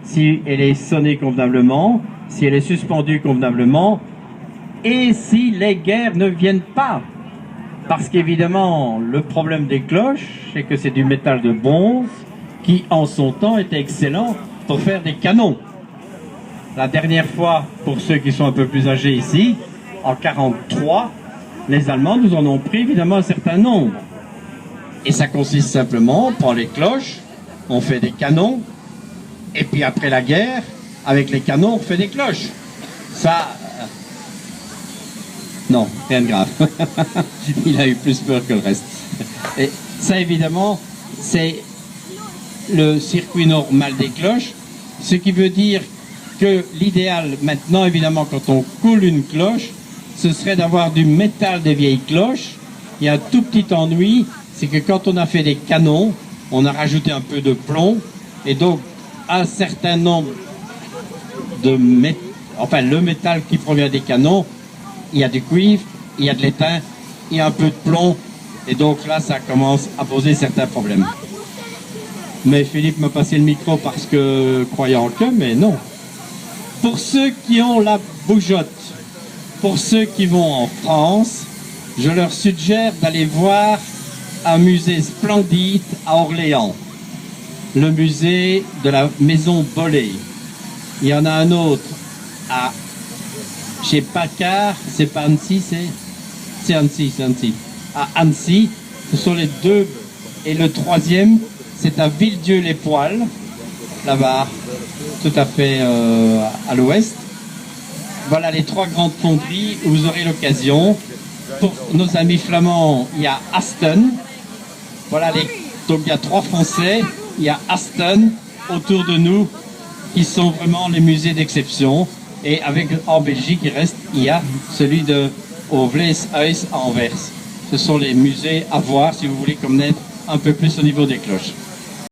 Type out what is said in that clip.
si elle est sonnée convenablement, si elle est suspendue convenablement, et si les guerres ne viennent pas. Parce qu'évidemment, le problème des cloches, c'est que c'est du métal de bronze qui, en son temps, était excellent pour faire des canons. La dernière fois, pour ceux qui sont un peu plus âgés ici, en 1943, les Allemands nous en ont pris évidemment un certain nombre. Et ça consiste simplement, on prend les cloches, on fait des canons, et puis après la guerre, avec les canons, on fait des cloches. Ça... Non, rien de grave. Il a eu plus peur que le reste. Et ça, évidemment, c'est le circuit normal des cloches, ce qui veut dire que l'idéal maintenant, évidemment, quand on coule une cloche, ce serait d'avoir du métal des vieilles cloches. Il y a un tout petit ennui, c'est que quand on a fait des canons, on a rajouté un peu de plomb, et donc un certain nombre de métal, enfin le métal qui provient des canons, il y a du cuivre, il y a de l'étain, il y a un peu de plomb, et donc là ça commence à poser certains problèmes. Mais Philippe m'a passé le micro parce que, croyant que, mais non. Pour ceux qui ont la bougeotte, pour ceux qui vont en France, je leur suggère d'aller voir un musée splendide à Orléans, le musée de la maison Bollé. Il y en a un autre à chez Paccard, c'est pas Annecy, c'est Annecy, à Annecy. Ce sont les deux, et le troisième, c'est à Villedieu-les-Poêles, là-bas, tout à fait à l'ouest. Voilà les trois grandes fonderies où vous aurez l'occasion. Pour nos amis flamands, il y a Aston. Voilà donc il y a trois Français, il y a Aston autour de nous qui sont vraiment les musées d'exception. Et avec en Belgique, il y a celui de au Vleeshuis à Anvers. Ce sont les musées à voir si vous voulez connaître un peu plus au niveau des cloches.